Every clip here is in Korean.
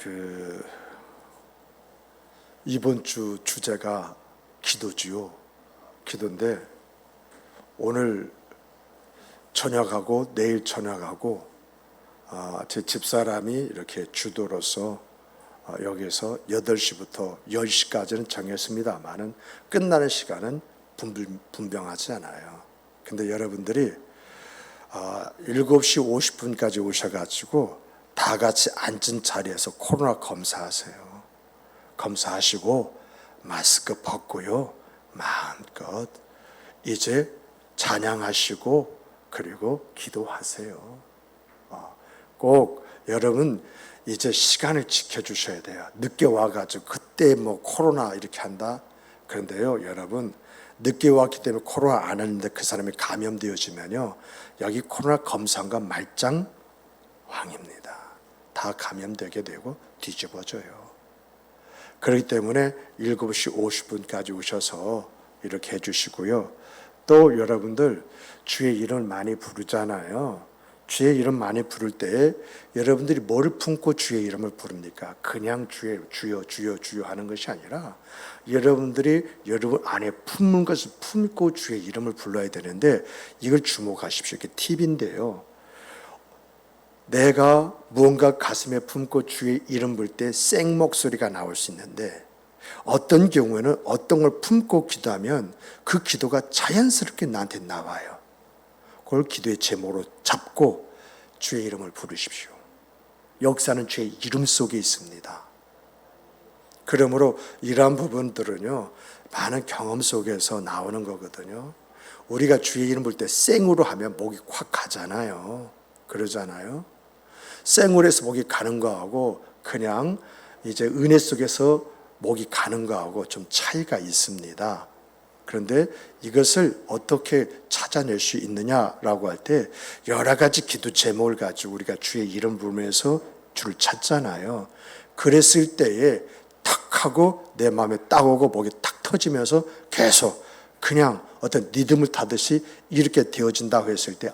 그 이번 주 주제가 기도지요. 기도인데 오늘 저녁하고 내일 저녁하고 제 집사람이 이렇게 주도로서 여기서 8시부터 10시까지는 정했습니다만은 끝나는 시간은 분명하지 않아요. 근데 여러분들이 7시 50분까지 오셔가지고 다 같이 앉은 자리에서 코로나 검사하세요. 검사하시고 마스크 벗고요. 마음껏 이제 찬양하시고 그리고 기도하세요. 꼭 여러분 이제 시간을 지켜주셔야 돼요. 늦게 와가지고 그때 뭐 코로나 이렇게 한다. 그런데요, 여러분 늦게 왔기 때문에 코로나 안 했는데 그 사람이 감염되어지면요, 여기 코로나 검사관 말짱 왕입니다. 다 감염되게 되고 뒤집어져요. 그렇기 때문에 7시 50분까지 오셔서 이렇게 해주시고요. 또 여러분들 주의 이름을 많이 부르잖아요. 주의 이름 많이 부를 때 여러분들이 뭘 품고 주의 이름을 부릅니까? 그냥 주여 주여 주여 하는 것이 아니라 여러분들이 여러분 안에 품는 것을 품고 주의 이름을 불러야 되는데, 이걸 주목하십시오. 이게 팁인데요. 내가 무언가 가슴에 품고 주의 이름 부를 때 생 목소리가 나올 수 있는데, 어떤 경우에는 어떤 걸 품고 기도하면 그 기도가 자연스럽게 나한테 나와요. 그걸 기도의 제목으로 잡고 주의 이름을 부르십시오. 역사는 주의 이름 속에 있습니다. 그러므로 이러한 부분들은요, 많은 경험 속에서 나오는 거거든요. 우리가 주의 이름 부를 때 생으로 하면 목이 확 가잖아요. 그러잖아요. 생으로 해서 목이 가는 거하고 그냥 이제 은혜 속에서 목이 가는 거하고 좀 차이가 있습니다. 그런데 이것을 어떻게 찾아낼 수 있느냐라고 할 때 여러 가지 기도 제목을 가지고 우리가 주의 이름 부르면서 주를 찾잖아요. 그랬을 때에 탁 하고 내 마음에 딱 오고 목이 탁 터지면서 계속 그냥 어떤 리듬을 타듯이 이렇게 되어진다고 했을 때,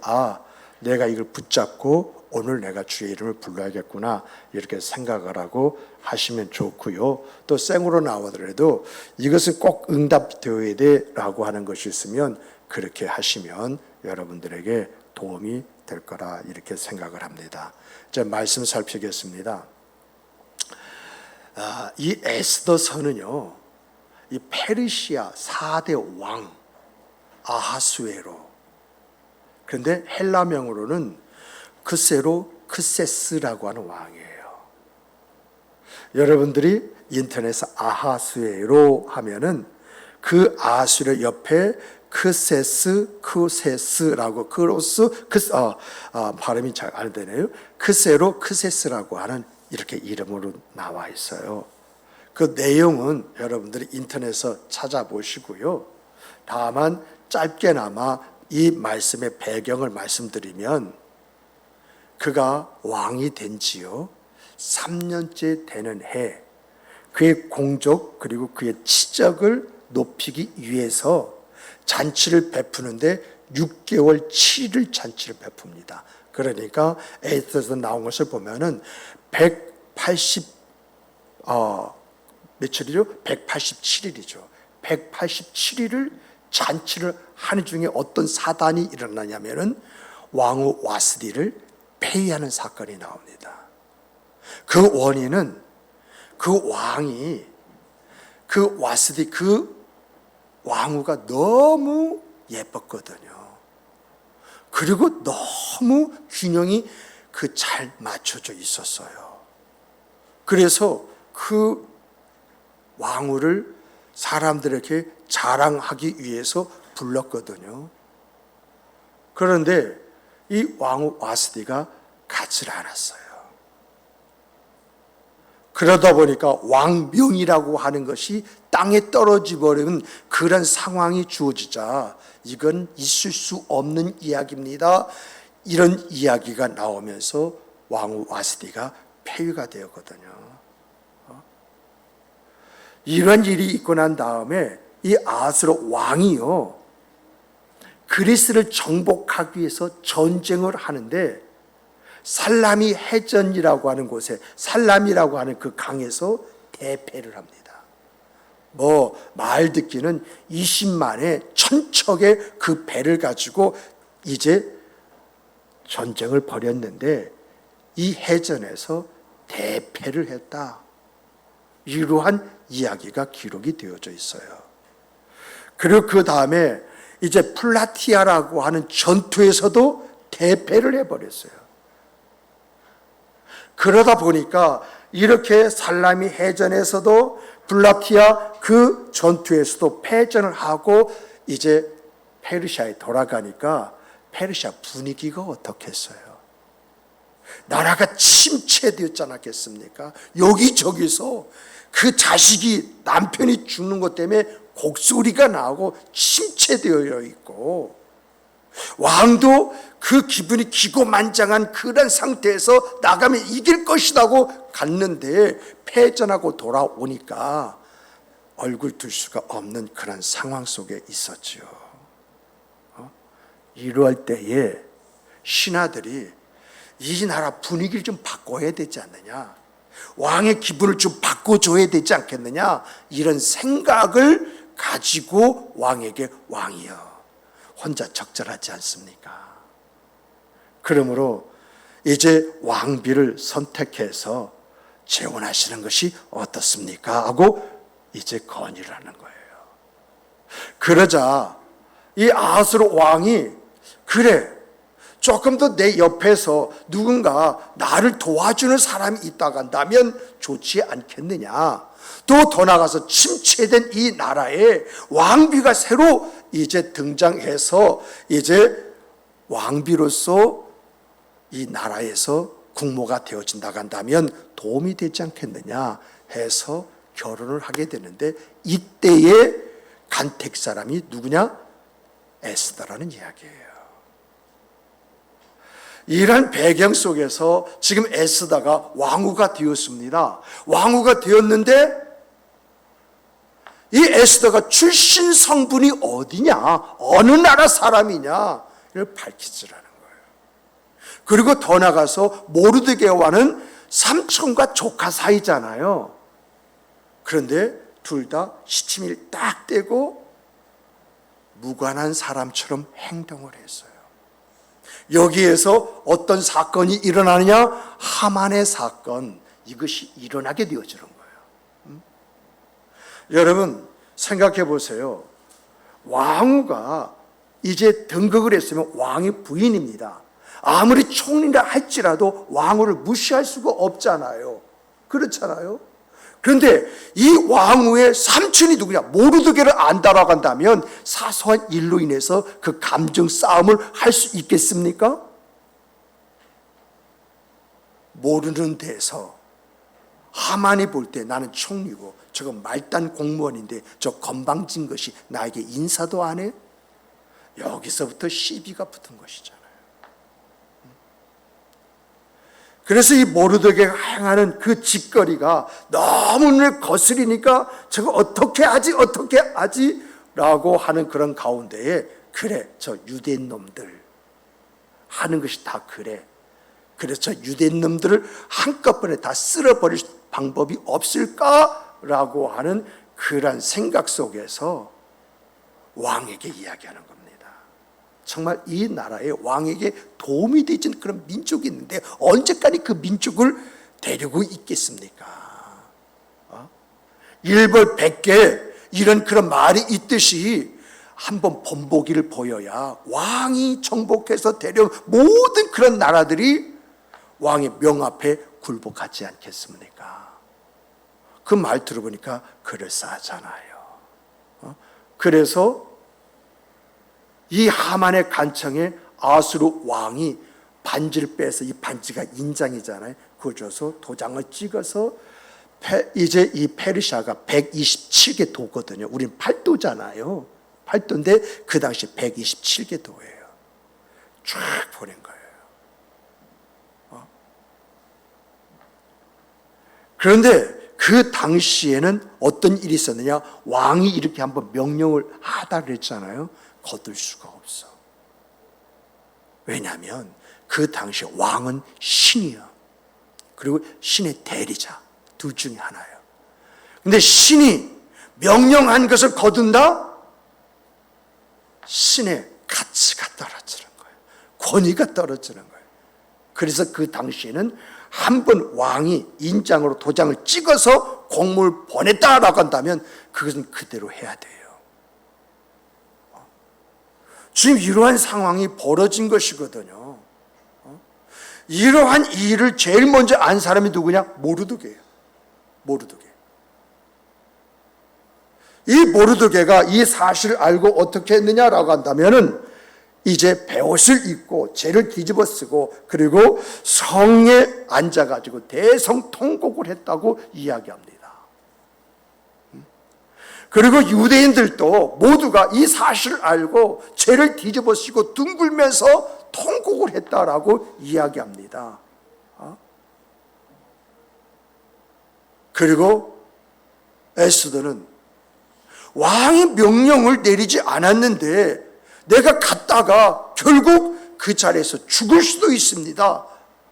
내가 이걸 붙잡고 오늘 내가 주의 이름을 불러야겠구나, 이렇게 생각을 하고 하시면 좋고요. 또 생으로 나오더라도 이것은 꼭 응답되어야 돼라고 하는 것이 있으면 그렇게 하시면 여러분들에게 도움이 될 거라 이렇게 생각을 합니다. 이제 말씀 살피겠습니다. 이 에스더서는요, 이 페르시아 4대 왕 아하수에로, 그런데 헬라명으로는 크세스라고 하는 왕이에요. 여러분들이 인터넷에 아하수에로 하면은 그 아하수에로 옆에 크세스라고 발음이 잘 안 되네요. 크세스라고 하는 이렇게 이름으로 나와 있어요. 그 내용은 여러분들이 인터넷에서 찾아보시고요. 다만 짧게나마 이 말씀의 배경을 말씀드리면, 그가 왕이 된 지요 3년째 되는 해, 그의 공적 그리고 그의 치적을 높이기 위해서 잔치를 베푸는데 6개월 7일 잔치를 베풉니다. 그러니까 에스더에서 나온 것을 보면은 며칠이죠? 187일이죠. 187일을 잔치를 하는 중에 어떤 사단이 일어나냐면은 왕후 와스디를 폐위하는 사건이 나옵니다. 그 원인은 그 왕이, 그 와스디 그 왕후가 너무 예뻤거든요. 그리고 너무 균형이 잘 맞춰져 있었어요. 그래서 그 왕후를 사람들에게 자랑하기 위해서 불렀거든요. 그런데 이 왕후 와스디가 가지를 않았어요. 그러다 보니까 왕명이라고 하는 것이 땅에 떨어져 버리는 그런 상황이 주어지자, 이건 있을 수 없는 이야기입니다. 이런 이야기가 나오면서 왕후 와스디가 폐위가 되었거든요. 이런 일이 있고 난 다음에 이 아하스로 왕이요, 그리스를 정복하기 위해서 전쟁을 하는데 살라미 해전이라고 하는 곳에, 살람이라고 하는 그 강에서 대패를 합니다. 말 듣기는 20만의 천척의 그 배를 가지고 이제 전쟁을 벌였는데 이 해전에서 대패를 했다. 이러한 이야기가 기록이 되어져 있어요. 그리고 그 다음에 이제 플라티아라고 하는 전투에서도 대패를 해버렸어요. 그러다 보니까 이렇게 살라미 해전에서도 플라티아 그 전투에서도 패전을 하고 이제 페르시아에 돌아가니까 페르시아 분위기가 어떻겠어요? 나라가 침체되었지 않았겠습니까? 여기저기서 그 자식이, 남편이 죽는 것 때문에 곡소리가 나오고 침체되어 있고, 왕도 그 기분이 기고만장한 그런 상태에서 나가면 이길 것이라고 갔는데 패전하고 돌아오니까 얼굴 둘 수가 없는 그런 상황 속에 있었지요. 이럴 때에 신하들이 이 나라 분위기를 좀 바꿔야 되지 않느냐, 왕의 기분을 좀 바꿔줘야 되지 않겠느냐, 이런 생각을 가지고 왕에게 왕이여 혼자 적절하지 않습니까? 그러므로 이제 왕비를 선택해서 재혼하시는 것이 어떻습니까? 하고 이제 건의를 하는 거예요. 그러자 이 아하스로 왕이, 그래, 조금 더 내 옆에서 누군가 나를 도와주는 사람이 있다가 한다면 좋지 않겠느냐. 또 더 나가서 침체된 이 나라에 왕비가 새로 이제 등장해서 이제 왕비로서 이 나라에서 국모가 되어진다고 한다면 도움이 되지 않겠느냐 해서 결혼을 하게 되는데, 이때의 간택 사람이 누구냐? 에스더라는 이야기예요. 이런 배경 속에서 지금 에스더가 왕후가 되었습니다. 왕후가 되었는데 이 에스더가 출신 성분이 어디냐, 어느 나라 사람이냐 이걸 밝히지라는 거예요. 그리고 더 나가서 모르드게와는 삼촌과 조카 사이잖아요. 그런데 둘 다 시치미를 딱 떼고 무관한 사람처럼 행동을 했어요. 여기에서 어떤 사건이 일어나느냐? 하만의 사건, 이것이 일어나게 되어지는 거예요. 여러분 생각해 보세요. 왕후가 이제 등극을 했으면 왕의 부인입니다. 아무리 총리라 할지라도 왕후를 무시할 수가 없잖아요. 그렇잖아요. 그런데 이 왕후의 삼촌이 누구냐? 모르드게를 안다라고 한다면 사소한 일로 인해서 그 감정 싸움을 할 수 있겠습니까? 모르는 데서 하만이 볼 때 나는 총리고 저거 말단 공무원인데 저 건방진 것이 나에게 인사도 안 해? 여기서부터 시비가 붙은 것이잖아요. 그래서 이 모르드게가 행하는 그 짓거리가 너무 눈에 거스리니까 저거 어떻게 하지 라고 하는 그런 가운데에, 그래 저 유대인 놈들 하는 것이 다 그래. 그래서 저 유대인 놈들을 한꺼번에 다 쓸어버릴 방법이 없을까라고 하는 그런 생각 속에서 왕에게 이야기하는 겁니다. 정말 이 나라에 왕에게 도움이 되진 그런 민족이 있는데 언제까지 그 민족을 데리고 있겠습니까? 일벌백계 이런 그런 말이 있듯이 한번 본보기를 보여야 왕이 정복해서 데려온 모든 그런 나라들이 왕의 명 앞에 굴복하지 않겠습니까? 그 말 들어보니까 그럴싸하잖아요. 그래서 이 하만의 간청에 아수르 왕이 반지를 빼서, 이 반지가 인장이잖아요. 그거 줘서 도장을 찍어서 이제 이 페르시아가 127개 도거든요. 우린 8도잖아요. 8도인데 그 당시 127개 도예요. 쫙 보낸 거예요. 그런데 그 당시에는 어떤 일이 있었느냐? 왕이 이렇게 한번 명령을 하다 그랬잖아요. 거둘 수가 없어. 왜냐하면 그 당시 왕은 신이요. 그리고 신의 대리자. 둘 중에 하나예요. 근데 신이 명령한 것을 거둔다? 신의 가치가 떨어지는 거예요. 권위가 떨어지는 거예요. 그래서 그 당시에는 한 번 왕이 인장으로 도장을 찍어서 공문을 보냈다라고 한다면 그것은 그대로 해야 돼요. 지금 이러한 상황이 벌어진 것이거든요. 이러한 일을 제일 먼저 안 사람이 누구냐? 모르드게예요. 모르드게. 이 모르드게가 이 사실을 알고 어떻게 했느냐라고 한다면은 이제 베옷을 입고 죄를 뒤집어 쓰고 그리고 성에 앉아가지고 대성통곡을 했다고 이야기합니다. 그리고 유대인들도 모두가 이 사실을 알고 죄를 뒤집어 쓰고 둥글면서 통곡을 했다라고 이야기합니다. 그리고 에스더는 왕이 명령을 내리지 않았는데 내가 갔다가 결국 그 자리에서 죽을 수도 있습니다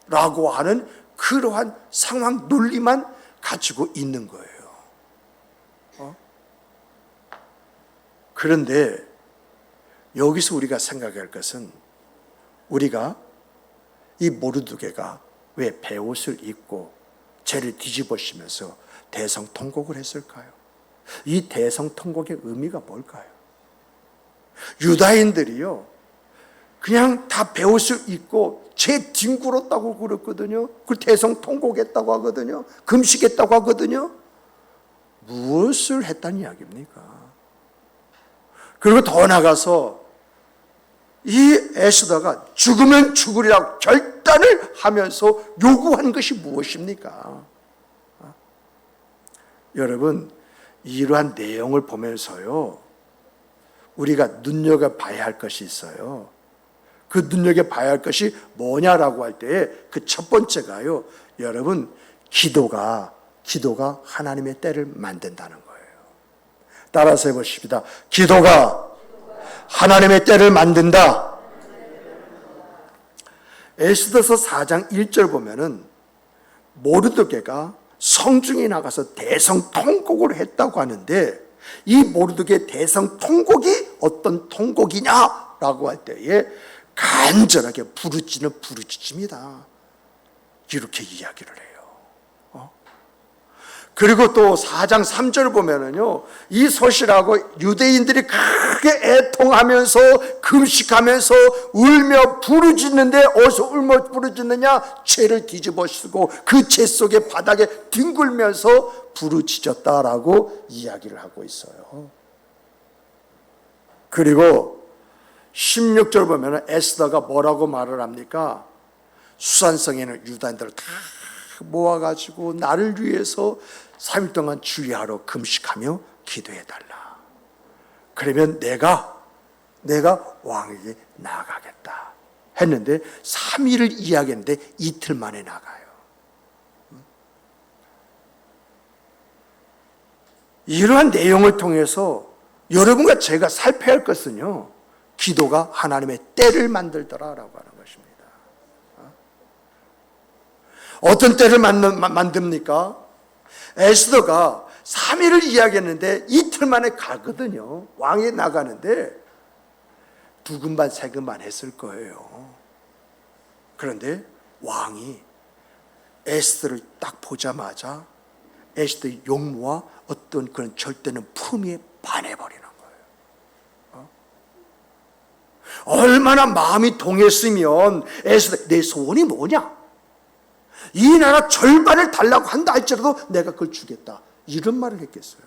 라고 하는 그러한 상황 논리만 가지고 있는 거예요. 그런데 여기서 우리가 생각할 것은 우리가 이 모르드게가 왜 베옷을 입고 죄를 뒤집어 쓰면서 대성통곡을 했을까요? 이 대성통곡의 의미가 뭘까요? 유다인들이요 그냥 다 베옷을 입고 죄 뒹굴었다고 그랬거든요. 그걸 대성통곡했다고 하거든요. 금식했다고 하거든요. 무엇을 했다는 이야기입니까? 그리고 더 나가서 이 에스더가 죽으면 죽으리라고 결단을 하면서 요구한 것이 무엇입니까? 여러분 이러한 내용을 보면서요 우리가 눈여겨봐야 할 것이 있어요. 그 눈여겨봐야 할 것이 뭐냐라고 할 때 그 첫 번째가요 여러분 기도가 하나님의 때를 만든다는 거예요. 따라서 해보십시다. 기도가 하나님의 때를 만든다. 에스더서 4장 1절 보면은 모르드게가 성중에 나가서 대성통곡을 했다고 하는데 이 모르드게 대성통곡이 어떤 통곡이냐라고 할 때에 간절하게 부르짖는 부르짖습니다. 이렇게 이야기를 해요. 그리고 또 4장 3절 보면은요, 이 소시라고 유대인들이 크게 애통하면서 금식하면서 울며 부르짖는데 어디서 울며 부르짖느냐? 죄를 뒤집어 쓰고 그 죄 속에 바닥에 뒹굴면서 부르짖었다라고 이야기를 하고 있어요. 그리고 16절 보면은 에스더가 뭐라고 말을 합니까? 수산성에는 유다인들을 다 모아가지고 나를 위해서 3일 동안 주의하러 금식하며 기도해달라. 그러면 내가 왕에게 나아가겠다 했는데 3일을 이야기했는데 이틀 만에 나가요. 이러한 내용을 통해서 여러분과 제가 살펴야 할 것은요 기도가 하나님의 때를 만들더라라고 하는 것입니다. 어떤 때를 만듭니까? 에스더가 3일을 이야기했는데 이틀 만에 가거든요. 왕이 나가는데 두근반 세근반 했을 거예요. 그런데 왕이 에스더를 딱 보자마자 에스더의 용모와 어떤 그런 절대는 품위에 반해버리는 거예요. 얼마나 마음이 동했으면 에스더 내 소원이 뭐냐? 이 나라 절반을 달라고 한다 할지라도 내가 그걸 주겠다. 이런 말을 했겠어요.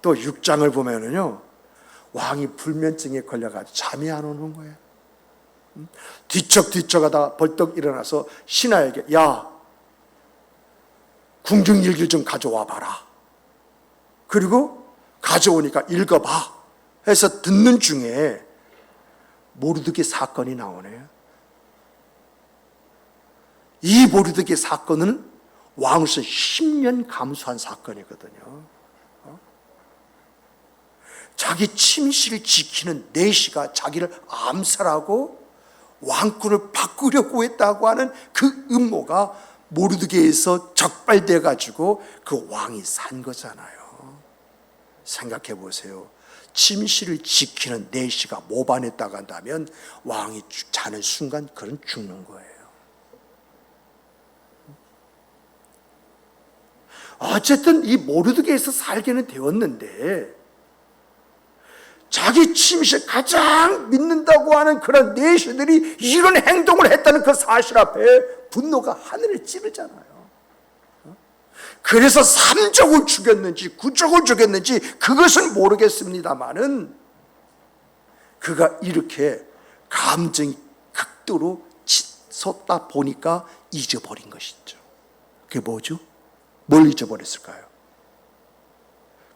또 6장을 보면은요, 왕이 불면증에 걸려가지고 잠이 안 오는 거예요. 뒤척뒤척하다 벌떡 일어나서 신하에게 야, 궁중일기 좀 가져와 봐라. 그리고 가져오니까 읽어봐 해서 듣는 중에 모르드게 사건이 나오네요. 이 모르드게 사건은 왕으로서 10년 감수한 사건이거든요. 자기 침실을 지키는 내시가 자기를 암살하고 왕권을 바꾸려고 했다고 하는 그 음모가 모르드게에서 적발돼 가지고 그 왕이 산 거잖아요. 생각해 보세요. 침실을 지키는 내시가 모반했다고 한다면 왕이 자는 순간 그는 죽는 거예요. 어쨌든 이 모르드게에서 살게는 되었는데 자기 침실 가장 믿는다고 하는 그런 내시들이 이런 행동을 했다는 그 사실 앞에 분노가 하늘을 찌르잖아요. 그래서 3족을 죽였는지 9족을 죽였는지 그것은 모르겠습니다만은 그가 이렇게 감정이 극도로 치솟다 보니까 잊어버린 것이죠. 그게 뭐죠? 뭘 잊어버렸을까요?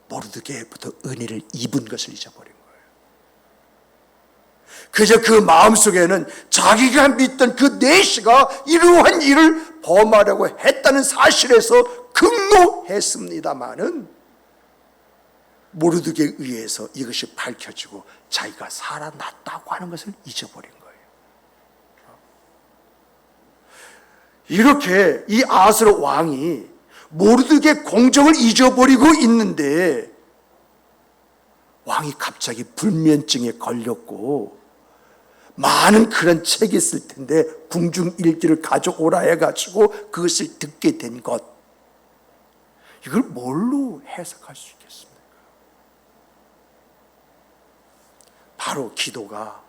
모르드게부터 은혜를 입은 것을 잊어버린 거예요. 그저 그 마음속에는 자기가 믿던 그 내시가 이러한 일을 범하려고 했다는 사실에서 극노했습니다마는 모르드게에 의해서 이것이 밝혀지고 자기가 살아났다고 하는 것을 잊어버린 거예요. 이렇게 이 아하스로 왕이 모르드게 공적을 잊어버리고 있는데 왕이 갑자기 불면증에 걸렸고 많은 그런 책이 있을 텐데 궁중일기를 가져오라 해가지고 그것을 듣게 된 것, 이걸 뭘로 해석할 수 있겠습니까? 바로 기도가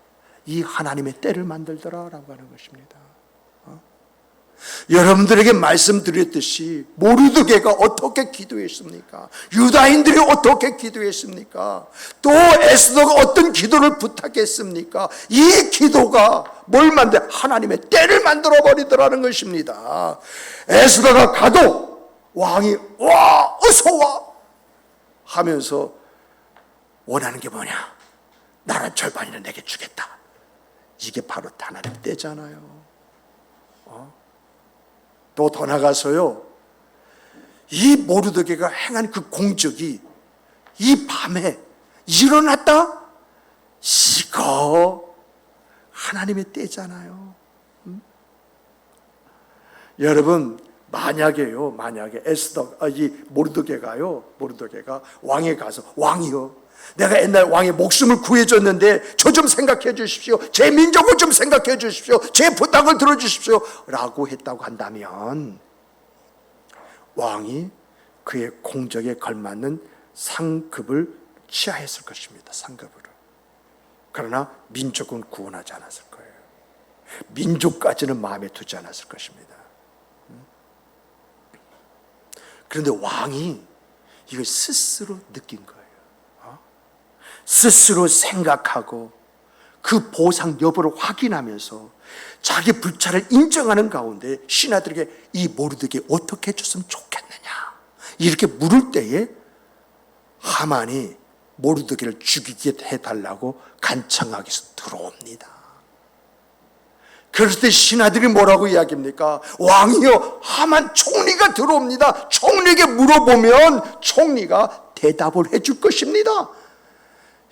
이 하나님의 때를 만들더라라고 하는 것입니다. 여러분들에게 말씀드렸듯이 모르드게가 어떻게 기도했습니까? 유다인들이 어떻게 기도했습니까? 또 에스더가 어떤 기도를 부탁했습니까? 이 기도가 뭘 만들어? 하나님의 때를 만들어 버리더라는 것입니다. 에스더가 가도 왕이 와 어서 와 하면서 원하는 게 뭐냐? 나라 절반이나 내게 주겠다. 이게 바로 하나님 때잖아요. 또 더 나가서요, 이 모르드게가 행한 그 공적이 이 밤에 일어났다? 이거 하나님의 때잖아요. 여러분, 만약에 이 모르드게가 왕에 가서, 왕이요, 내가 옛날 왕의 목숨을 구해줬는데 저 좀 생각해 주십시오. 제 민족을 좀 생각해 주십시오. 제 부탁을 들어주십시오 라고 했다고 한다면 왕이 그의 공적에 걸맞는 상급을 취하했을 것입니다. 상급으로. 그러나 민족은 구원하지 않았을 거예요. 민족까지는 마음에 두지 않았을 것입니다. 그런데 왕이 이걸 스스로 느낀 거예요. 스스로 생각하고 그 보상 여부를 확인하면서 자기 불찰을 인정하는 가운데 신하들에게 이 모르드게 어떻게 해줬으면 좋겠느냐 이렇게 물을 때에 하만이 모르드게를 죽이게 해달라고 간청하기 위해서 들어옵니다. 그럴 때 신하들이 뭐라고 이야기합니까? 왕이요, 하만 총리가 들어옵니다. 총리에게 물어보면 총리가 대답을 해줄 것입니다.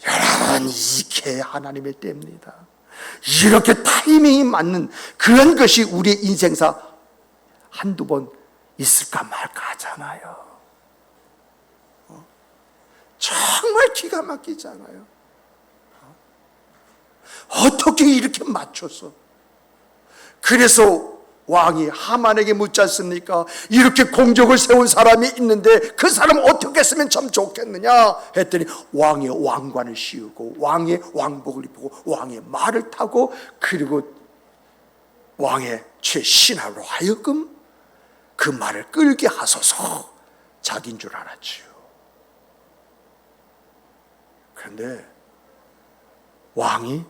여러분, 이게 하나님의 때입니다. 이렇게 타이밍이 맞는 그런 것이 우리의 인생사 한두 번 있을까 말까 하잖아요. 정말 기가 막히잖아요. 어떻게 이렇게 맞춰서. 그래서 왕이 하만에게 묻지 않습니까? 이렇게 공적을 세운 사람이 있는데 그 사람 어떻게 했으면 참 좋겠느냐 했더니 왕의 왕관을 씌우고 왕의 왕복을 입고 왕의 말을 타고 그리고 왕의 최신하로 하여금 그 말을 끌게 하소서 자기인 줄 알았지요. 그런데 왕이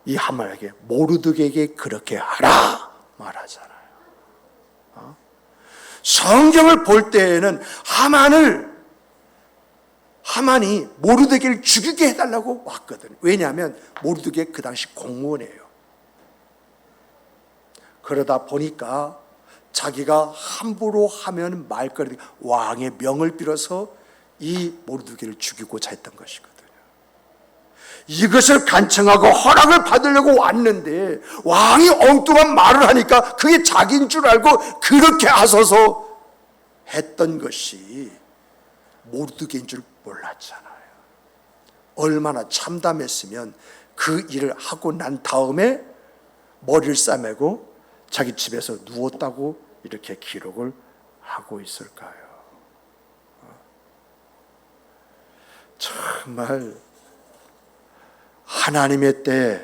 이 하만에게 모르드게에게 그렇게 하라 말하잖아요. 성경을 볼 때에는 하만이 모르드게를 죽이게 해달라고 왔거든요. 왜냐하면 모르드게 그 당시 공무원이에요. 그러다 보니까 자기가 함부로 하면 말거리 왕의 명을 빌어서 이 모르드게를 죽이고자 했던 것이거든요. 이것을 간청하고 허락을 받으려고 왔는데 왕이 엉뚱한 말을 하니까 그게 자기인 줄 알고 그렇게 하소서 했던 것이 모르드게인 줄 몰랐잖아요. 얼마나 참담했으면 그 일을 하고 난 다음에 머리를 싸매고 자기 집에서 누웠다고 이렇게 기록을 하고 있을까요? 정말 하나님의 때에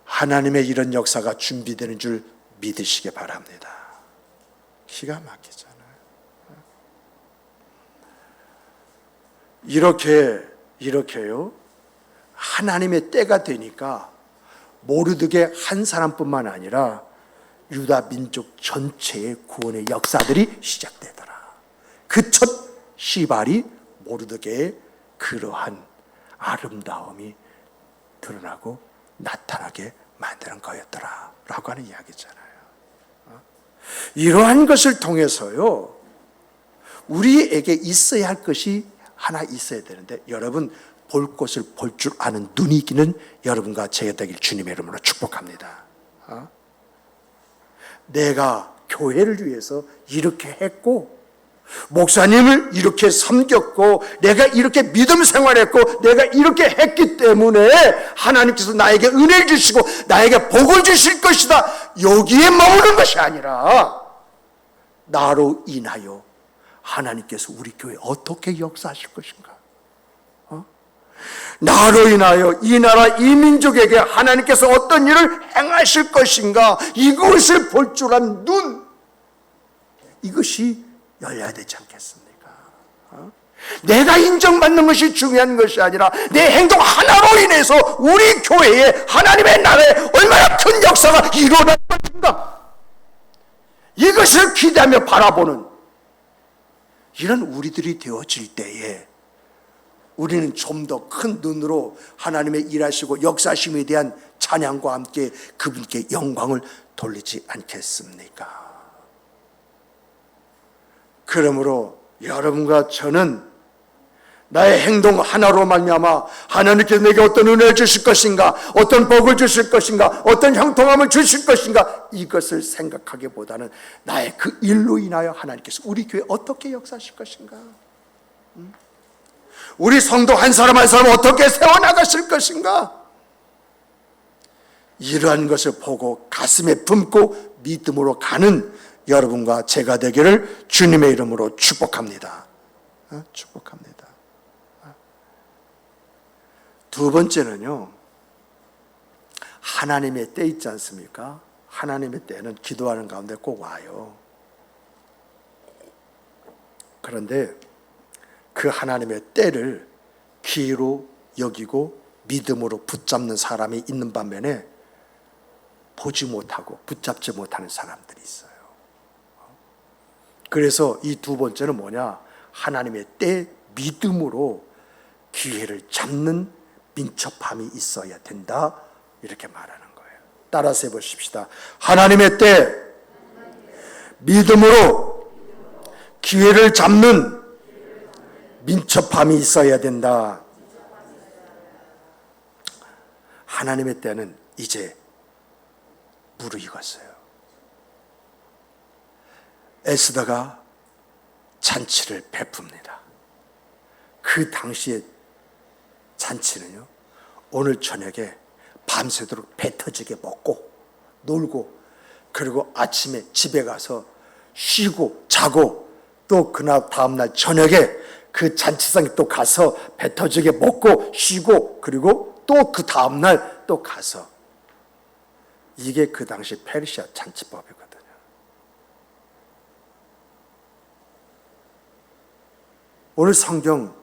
하나님의 이런 역사가 준비되는 줄 믿으시기 바랍니다. 기가 막히잖아요. 이렇게요. 하나님의 때가 되니까 모르드게 한 사람뿐만 아니라 유다 민족 전체의 구원의 역사들이 시작되더라. 그 첫 시발이 모르드게의 그러한 아름다움이 드러나고 나타나게 만드는 거였더라 라고 하는 이야기잖아요. 이러한 것을 통해서요, 우리에게 있어야 할 것이 하나 있어야 되는데, 여러분 볼 것을 볼 줄 아는 눈이 있기는 여러분과 제가 되길 주님의 이름으로 축복합니다. 내가 교회를 위해서 이렇게 했고, 목사님을 이렇게 섬겼고, 내가 이렇게 믿음 생활했고, 내가 이렇게 했기 때문에 하나님께서 나에게 은혜를 주시고 나에게 복을 주실 것이다, 여기에 머무는 것이 아니라 나로 인하여 하나님께서 우리 교회에 어떻게 역사하실 것인가, 나로 인하여 이 나라 이 민족에게 하나님께서 어떤 일을 행하실 것인가, 이것을 볼 줄 아는 눈, 이것이 열려야 되지 않겠습니까? 내가 인정받는 것이 중요한 것이 아니라 내 행동 하나로 인해서 우리 교회에 하나님의 나라에 얼마나 큰 역사가 일어날 것인가, 이것을 기대하며 바라보는 이런 우리들이 되어질 때에 우리는 좀 더 큰 눈으로 하나님의 일하시고 역사심에 대한 찬양과 함께 그분께 영광을 돌리지 않겠습니까? 그러므로 여러분과 저는 나의 행동 하나로 말미암아 하나님께서 내게 어떤 은혜를 주실 것인가, 어떤 복을 주실 것인가, 어떤 형통함을 주실 것인가, 이것을 생각하기보다는 나의 그 일로 인하여 하나님께서 우리 교회에 어떻게 역사하실 것인가, 우리 성도 한 사람 한 사람 어떻게 세워나가실 것인가, 이러한 것을 보고 가슴에 품고 믿음으로 가는 여러분과 제가 되기를 주님의 이름으로 축복합니다. 축복합니다. 두 번째는요, 하나님의 때 있지 않습니까? 하나님의 때는 기도하는 가운데 꼭 와요. 그런데 그 하나님의 때를 기회로 여기고 믿음으로 붙잡는 사람이 있는 반면에 보지 못하고 붙잡지 못하는 사람들이 있어요. 그래서 이 두 번째는 뭐냐? 하나님의 때 믿음으로 기회를 잡는 민첩함이 있어야 된다, 이렇게 말하는 거예요. 따라서 해보십시다. 하나님의 때 믿음으로 기회를 잡는 민첩함이 있어야 된다. 하나님의 때는 이제 무르익었어요. 에스더가 잔치를 베풉니다. 그 당시의 잔치는요, 오늘 저녁에 밤새도록 배 터지게 먹고 놀고, 그리고 아침에 집에 가서 쉬고 자고, 또 그날 다음날 저녁에 그 잔치상에 또 가서 배 터지게 먹고 쉬고, 그리고 또 그 다음날 또 가서, 이게 그 당시 페르시아 잔치법이거든요. 오늘 성경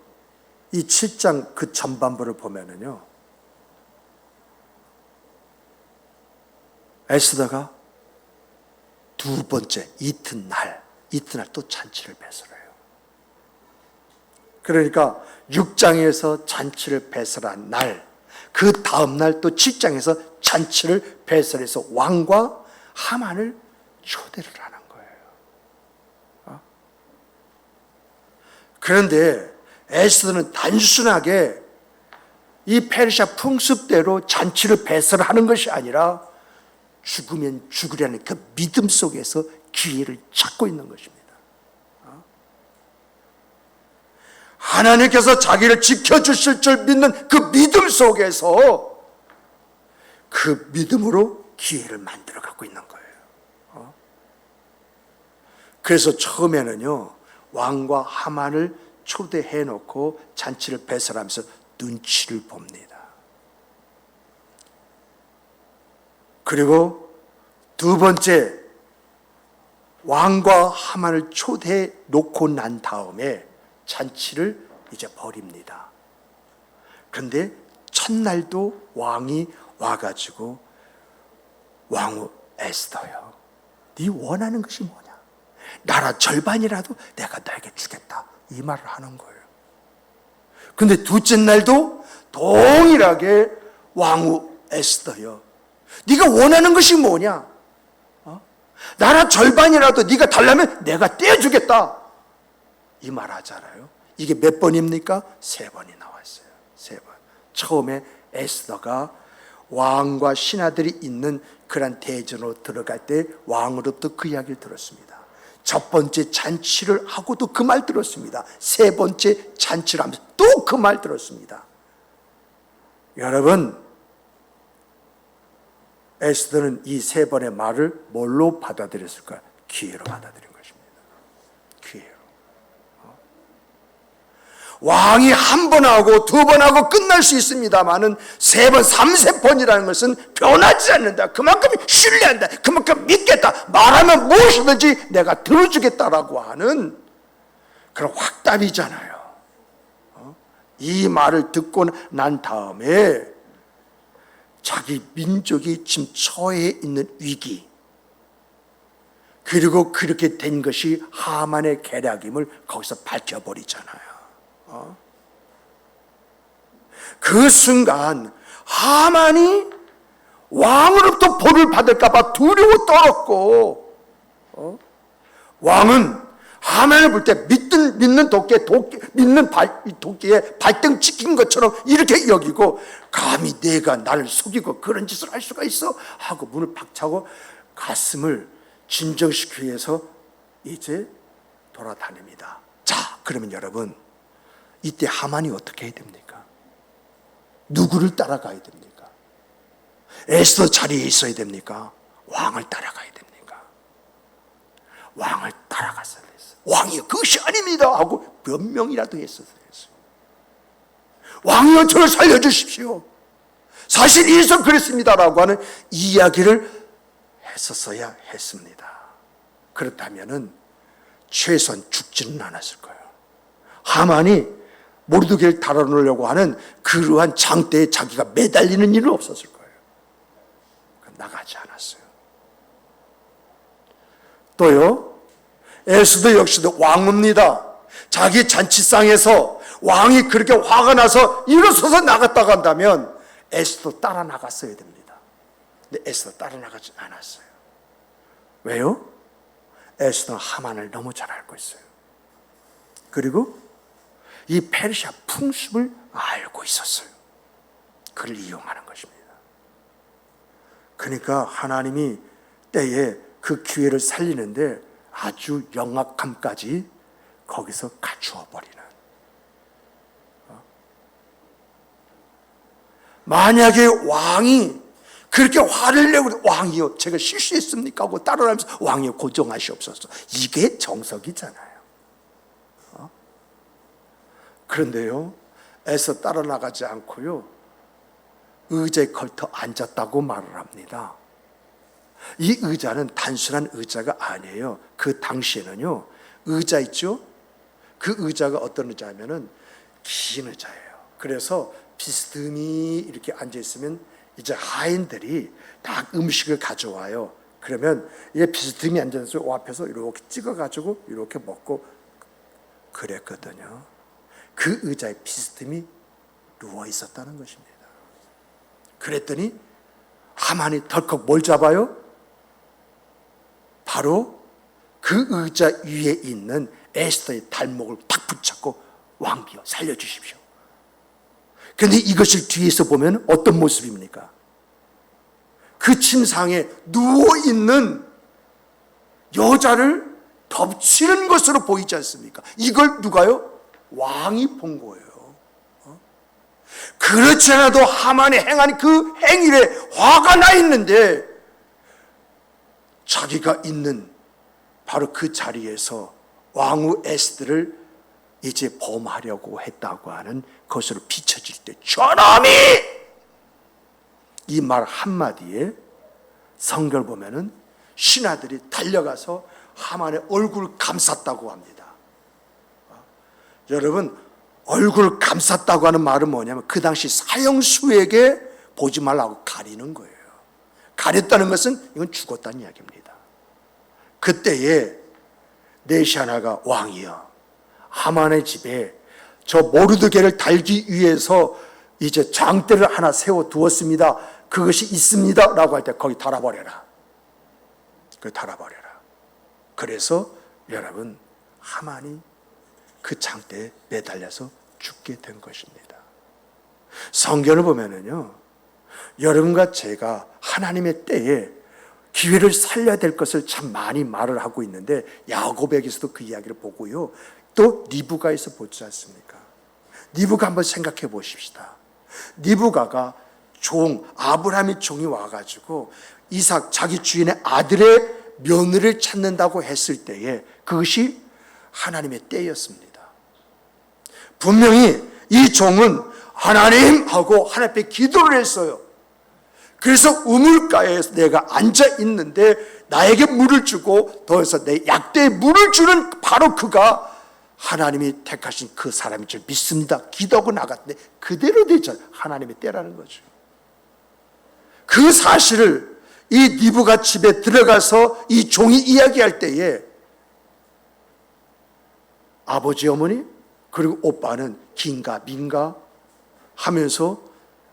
이 7장 그 전반부를 보면은요, 에스더가 두 번째 이튿날 또 잔치를 배설해요. 그러니까 6장에서 잔치를 배설한 날, 그 다음날 또 7장에서 잔치를 배설해서 왕과 하만을 초대를 하는 거예요. 그런데 에스더는 단순하게 이 페르시아 풍습대로 잔치를 배설하는 것이 아니라 죽으면 죽으려는 그 믿음 속에서 기회를 찾고 있는 것입니다. 하나님께서 자기를 지켜주실 줄 믿는 그 믿음 속에서 그 믿음으로 기회를 만들어 갖고 있는 거예요. 그래서 처음에는요, 왕과 하만을 초대해 놓고 잔치를 배설하면서 눈치를 봅니다. 그리고 두 번째, 왕과 하만을 초대해 놓고 난 다음에 잔치를 이제 벌입니다. 그런데 첫날도 왕이 와가지고 왕후 에스더요, 네 원하는 것이 뭐냐? 나라 절반이라도 내가 너에게 주겠다, 이 말을 하는 거예요. 근데 둘째 날도 동일하게 왕후 에스더요, 네가 원하는 것이 뭐냐? 나라 절반이라도 네가 달라면 내가 떼어주겠다, 이 말 하잖아요. 이게 몇 번입니까? 3번이 나왔어요. 3번. 처음에 에스더가 왕과 신하들이 있는 그런 대전으로 들어갈 때 왕으로부터 그 이야기를 들었습니다. 첫 번째 잔치를 하고도 그 말 들었습니다. 세 번째 잔치를 하면서 또 그 말 들었습니다. 여러분, 에스더는 이 3번의 말을 뭘로 받아들였을까요? 기회로 받아들인 것입니다. 기회로. 왕이 한 번 하고 두 번 하고 끝날 수 있습니다만은 3번, 3세번이라는 것은 변하지 않는다. 그만큼 신뢰한다. 그만큼 믿겠다. 말하면 무엇이든지 내가 들어주겠다라고 하는 그런 확답이잖아요. 이 말을 듣고 난 다음에 자기 민족이 지금 처해 있는 위기, 그리고 그렇게 된 것이 하만의 계략임을 거기서 밝혀버리잖아요. 그 순간 하만이 왕으로부터 벌을 받을까 봐 두려워 떨었고, 왕은 하만을 볼 때 믿는 도끼에 발등 찍힌 것처럼 이렇게 여기고, 감히 내가 나를 속이고 그런 짓을 할 수가 있어? 하고 문을 박차고 가슴을 진정시키기 위해서 이제 돌아다닙니다. 자, 그러면 여러분, 이때 하만이 어떻게 해야 됩니까? 누구를 따라가야 됩니까? 에스더 자리에 있어야 됩니까? 왕을 따라가야 됩니까? 왕을 따라갔어야 됐어요. 왕이 그것이 아닙니다 하고 몇 명이라도 했어야 됐어요. 왕이여 저를 살려주십시오, 사실 이래서 그랬습니다라고 하는 이야기를 했었어야 했습니다. 그렇다면은 최소한 죽지는 않았을 거예요. 하만이 모르드게를 달아놓으려고 하는 그러한 장대에 자기가 매달리는 일은 없었을 거예요. 나가지 않았어요. 또요, 에스더 역시도 왕입니다. 자기 잔치상에서 왕이 그렇게 화가 나서 일어서서 나갔다고 한다면 에스더 따라 나갔어야 됩니다. 근데 에스더 따라 나가지 않았어요. 왜요? 에스더는 하만을 너무 잘 알고 있어요. 그리고 이 페르시아 풍습을 알고 있었어요. 그를 이용하는 것입니다. 그러니까 하나님이 때에 그 기회를 살리는데 아주 영악함까지 거기서 갖추어 버리는. 만약에 왕이 그렇게 화를 내고, 왕이요 제가 실수했습니까 하고 따라하면서, 왕이요 고정하시옵소서, 이게 정석이잖아요. 그런데요, 에서 따라 나가지 않고요, 의자에 걸터 앉았다고 말을 합니다. 이 의자는 단순한 의자가 아니에요. 그 당시에는요, 의자 있죠? 그 의자가 어떤 의자냐면은 긴 의자예요. 그래서 비스듬히 이렇게 앉아있으면 이제 하인들이 다 음식을 가져와요. 그러면 이게 비스듬히 앉아서 앞에서 이렇게 찍어가지고 이렇게 먹고 그랬거든요. 그 의자에 비스듬히 누워 있었다는 것입니다. 그랬더니 하만이 덜컥 뭘 잡아요? 바로 그 의자 위에 있는 에스더의 달목을 탁 붙잡고, 왕비여 살려주십시오. 그런데 이것을 뒤에서 보면 어떤 모습입니까? 그 침상에 누워있는 여자를 덮치는 것으로 보이지 않습니까? 이걸 누가요? 왕이 본 거예요. 그렇지 않아도 하만이 행한 그 행위에 화가 나 있는데 자기가 있는 바로 그 자리에서 왕후 에스더를 이제 범하려고 했다고 하는 것으로 비춰질 때 저놈이 이 말 한마디에 성경을 보면은 신하들이 달려가서 하만의 얼굴을 감쌌다고 합니다. 여러분, 얼굴을 감쌌다고 하는 말은 뭐냐면 그 당시 사형수에게 보지 말라고 가리는 거예요. 가렸다는 것은 이건 죽었다는 이야기입니다. 그때에 네시아나가 왕이여 하만의 집에 저 모르드게를 달기 위해서 이제 장대를 하나 세워두었습니다. 그것이 있습니다 라고 할 때 거기 달아버려라. 달아버려라. 그래서 여러분 하만이 그 장대에 매달려서 죽게 된 것입니다. 성경을 보면은요, 여러분과 제가 하나님의 때에 기회를 살려야 될 것을 참 많이 말을 하고 있는데 야고보에게서도 그 이야기를 보고요, 또 리브가에서 보지 않습니까? 리브가 한번 생각해 보십시다. 리브가가 아브라함의 종이 와가지고 이삭 자기 주인의 아들의 며느리를 찾는다고 했을 때에 그것이 하나님의 때였습니다. 분명히 이 종은 하나님 하고 하나님 앞에 기도를 했어요. 그래서 우물가에 내가 앉아 있는데 나에게 물을 주고 더해서 내 약대에 물을 주는 바로 그가 하나님이 택하신 그 사람인 줄 믿습니다. 기도하고 나갔는데 그대로 되죠. 하나님의 때라는 거죠. 그 사실을 이 리브가 집에 들어가서 이 종이 이야기할 때에 아버지 어머니 그리고 오빠는 긴가 민가 하면서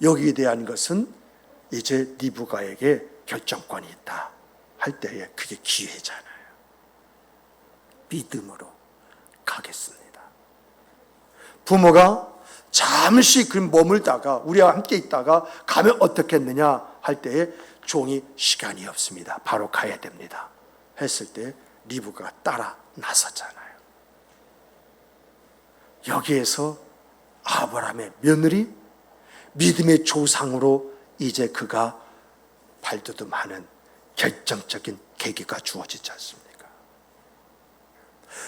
여기에 대한 것은 이제 리브가에게 결정권이 있다 할 때에 그게 기회잖아요. 믿음으로 가겠습니다. 부모가 잠시 그 머물다가 우리와 함께 있다가 가면 어떻겠느냐 할 때에 종이 시간이 없습니다. 바로 가야 됩니다. 했을 때 리브가가 따라 나섰잖아요. 여기에서 아브라함의 며느리 믿음의 조상으로 이제 그가 발돋움하는 결정적인 계기가 주어지지 않습니까?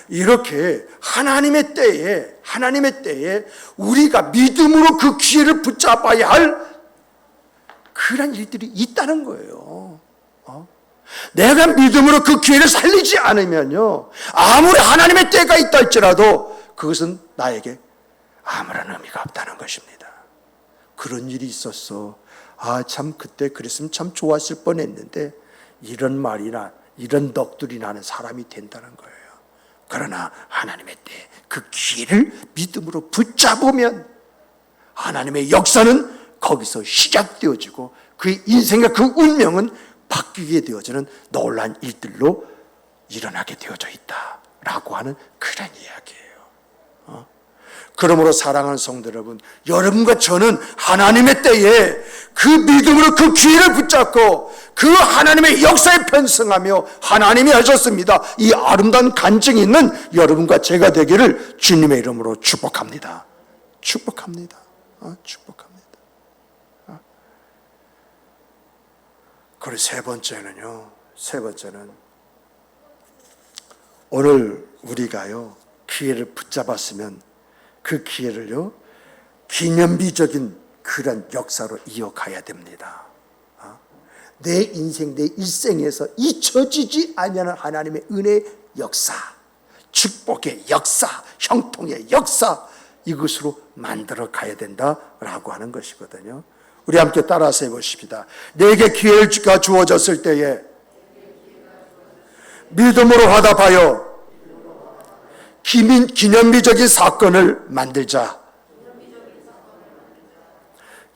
이렇게 하나님의 때에 우리가 믿음으로 그 기회를 붙잡아야 할 그런 일들이 있다는 거예요. 내가 믿음으로 그 기회를 살리지 않으면요, 아무리 하나님의 때가 있다 할지라도 그것은 나에게 아무런 의미가 없다는 것입니다. 그런 일이 있었어. 참 그때 그랬으면 참 좋았을 뻔했는데 이런 말이나 이런 넋두리 나는 사람이 된다는 거예요. 그러나 하나님의 때 그 기회를 믿음으로 붙잡으면 하나님의 역사는 거기서 시작되어지고 그의 인생과 그 운명은 바뀌게 되어지는 놀라운 일들로 일어나게 되어져 있다라고 하는 그런 이야기예요. 그러므로 사랑하는 성도 여러분, 여러분과 저는 하나님의 때에 그 믿음으로 그 기회를 붙잡고 그 하나님의 역사에 편승하며 하나님이 하셨습니다. 이 아름다운 간증이 있는 여러분과 제가 되기를 주님의 이름으로 축복합니다. 축복합니다. 축복합니다. 그리고 세 번째는 오늘 우리가요 기회를 붙잡았으면 그 기회를요 기념비적인 그런 역사로 이어가야 됩니다. 내 인생 내 일생에서 잊혀지지 아니하는 하나님의 은혜의 역사, 축복의 역사, 형통의 역사, 이것으로 만들어 가야 된다라고 하는 것이거든요. 우리 함께 따라서 해보십시다. 내게 기회가 주어졌을 때에 믿음으로 화답하여 기념비적인 사건을 만들자.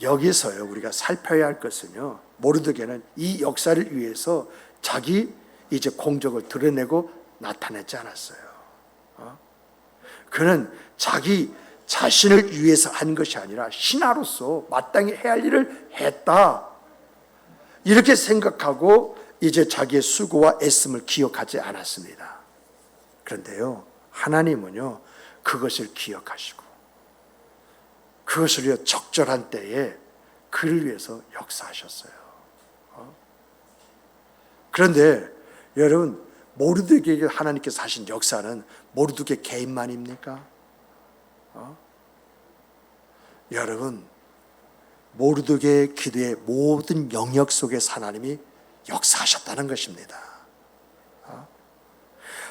여기서요 우리가 살펴야 할 것은요, 모르드게는 이 역사를 위해서 자기 이제 공적을 드러내고 나타내지 않았어요. 그는 자기 자신을 위해서 한 것이 아니라 신하로서 마땅히 해야 할 일을 했다, 이렇게 생각하고 이제 자기의 수고와 애씀을 기억하지 않았습니다. 그런데요, 하나님은요 그것을 기억하시고 그것을 적절한 때에 그를 위해서 역사하셨어요. 그런데 여러분, 모르드게에게 하나님께서 하신 역사는 모르드게 개인만입니까? 여러분, 모르드게의 기도의 모든 영역 속에서 하나님이 역사하셨다는 것입니다.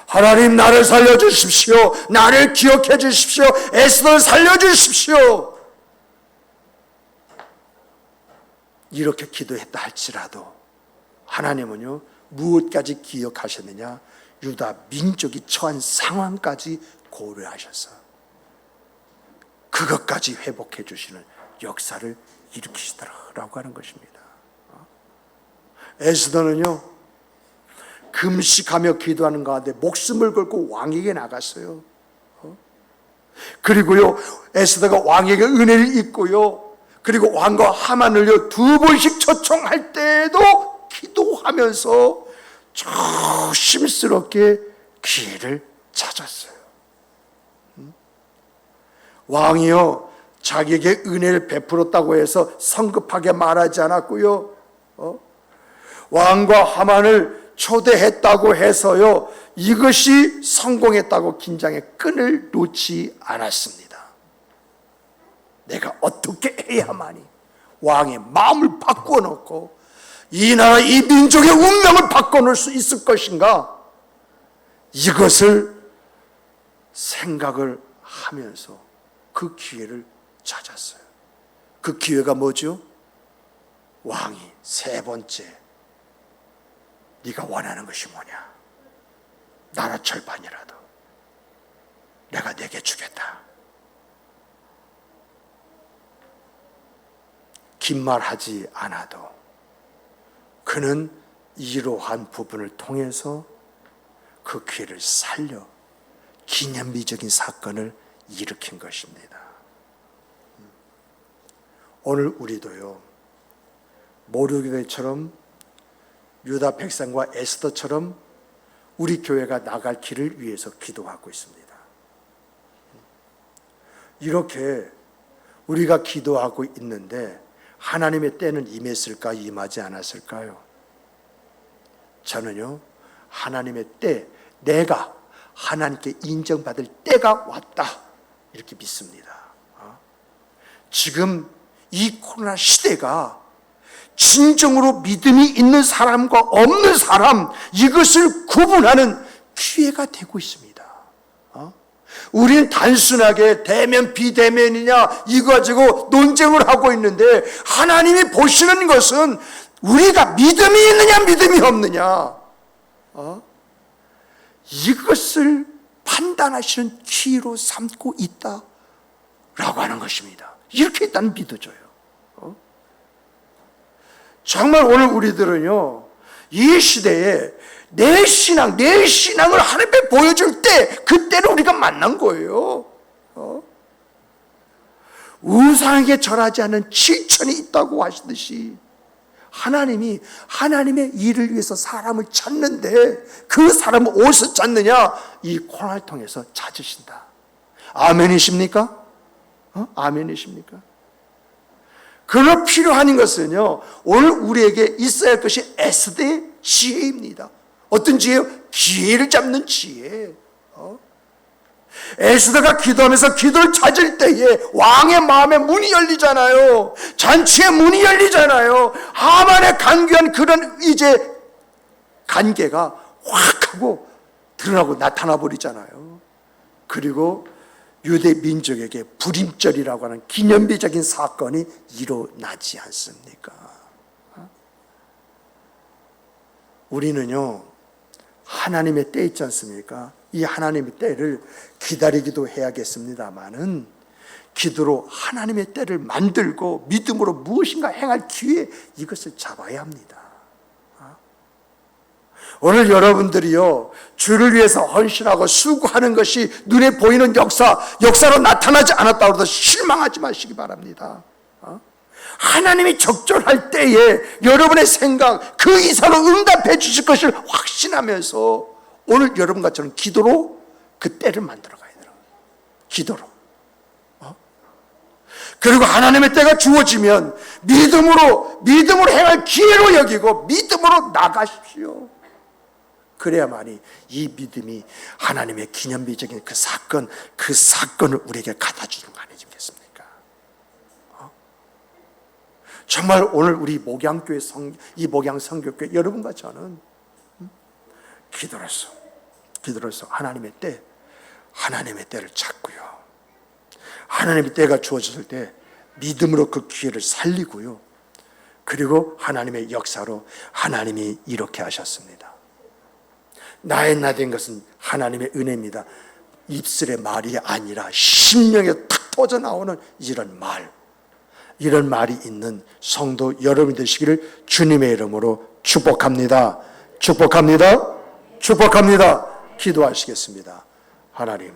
하나님, 나를 살려주십시오. 나를 기억해 주십시오. 에스더를 살려주십시오. 이렇게 기도했다 할지라도 하나님은요 무엇까지 기억하셨느냐? 유다 민족이 처한 상황까지 고려하셔서 그것까지 회복해 주시는 역사를 일으키시더라고 하는 것입니다. 에스더는요 금식하며 기도하는 가운데 목숨을 걸고 왕에게 나갔어요. 그리고요 에스더가 왕에게 은혜를 입고요, 그리고 왕과 하만을요 2번씩 초청할 때에도 기도하면서 조심스럽게 기회를 찾았어요. 왕이요 자기에게 은혜를 베풀었다고 해서 성급하게 말하지 않았고요, 왕과 하만을 초대했다고 해서요 이것이 성공했다고 긴장의 끈을 놓지 않았습니다. 내가 어떻게 해야만이 왕의 마음을 바꾸어 놓고 이 나라 이 민족의 운명을 바꿔놓을 수 있을 것인가, 이것을 생각을 하면서 그 기회를 찾았어요. 그 기회가 뭐죠? 왕이 3번째, 네가 원하는 것이 뭐냐? 나라 절반이라도 내가 내게 주겠다. 긴 말 하지 않아도 그는 이러한 부분을 통해서 그 기회를 살려 기념비적인 사건을 일으킨 것입니다. 오늘 우리도요 모르드게처럼 유다 백성과 에스더처럼 우리 교회가 나갈 길을 위해서 기도하고 있습니다. 이렇게 우리가 기도하고 있는데 하나님의 때는 임했을까, 임하지 않았을까요? 저는요 하나님의 때, 내가 하나님께 인정받을 때가 왔다 이렇게 믿습니다. 지금 이 코로나 시대가 진정으로 믿음이 있는 사람과 없는 사람, 이것을 구분하는 기회가 되고 있습니다. 우리는 단순하게 대면 비대면이냐 이거 가지고 논쟁을 하고 있는데, 하나님이 보시는 것은 우리가 믿음이 있느냐 믿음이 없느냐, 이것을 판단하시는 기회로 삼고 있다라고 하는 것입니다. 이렇게 일단 믿어줘요. 정말 오늘 우리들은요 이 시대에 내 신앙을 하나님께 보여줄 때, 그때는 우리가 만난 거예요. 우상에게 절하지 않는 실천이 있다고 하시듯이 하나님이 하나님의 일을 위해서 사람을 찾는데 그 사람을 어디서 찾느냐? 이 코로나를 통해서 찾으신다. 아멘이십니까? 아멘이십니까? 그러 필요한 것은요 오늘 우리에게 있어야 할 것이 에스더의 지혜입니다. 어떤 지혜요? 기회를 잡는 지혜. 에스더가 기도하면서 기도를 찾을 때에 왕의 마음에 문이 열리잖아요. 잔치의 문이 열리잖아요. 하만의 간교한 그런 이제 관계가 확 하고 드러나고 나타나 버리잖아요. 그리고 유대 민족에게 불임절이라고 하는 기념비적인 사건이 일어나지 않습니까? 우리는요 하나님의 때 있지 않습니까? 이 하나님의 때를 기다리기도 해야겠습니다마는 기도로 하나님의 때를 만들고 믿음으로 무엇인가 행할 기회, 이것을 잡아야 합니다. 오늘 여러분들이요, 주를 위해서 헌신하고 수고하는 것이 눈에 보이는 역사로 나타나지 않았다고 해서 실망하지 마시기 바랍니다. 하나님이 적절할 때에 여러분의 생각 그 이상으로 응답해 주실 것을 확신하면서 오늘 여러분과 저는 기도로 그 때를 만들어 가야 돼요. 기도로. 그리고 하나님의 때가 주어지면 믿음으로 행할 기회로 여기고 믿음으로 나가십시오. 그래야만이 이 믿음이 하나님의 기념비적인 그 사건을 우리에게 갖다 주는 거 아니겠습니까? 정말 오늘 우리 목양교회 이 목양 성교교회 여러분과 저는 기도로서 하나님의 때를 찾고요. 하나님의 때가 주어졌을 때 믿음으로 그 기회를 살리고요. 그리고 하나님의 역사로 하나님이 이렇게 하셨습니다. 나의 나된 것은 하나님의 은혜입니다. 입술의 말이 아니라 심령에 탁 터져 나오는 이런 말이 있는 성도 여러분 되시기를 주님의 이름으로 축복합니다. 축복합니다. 기도하시겠습니다. 하나님,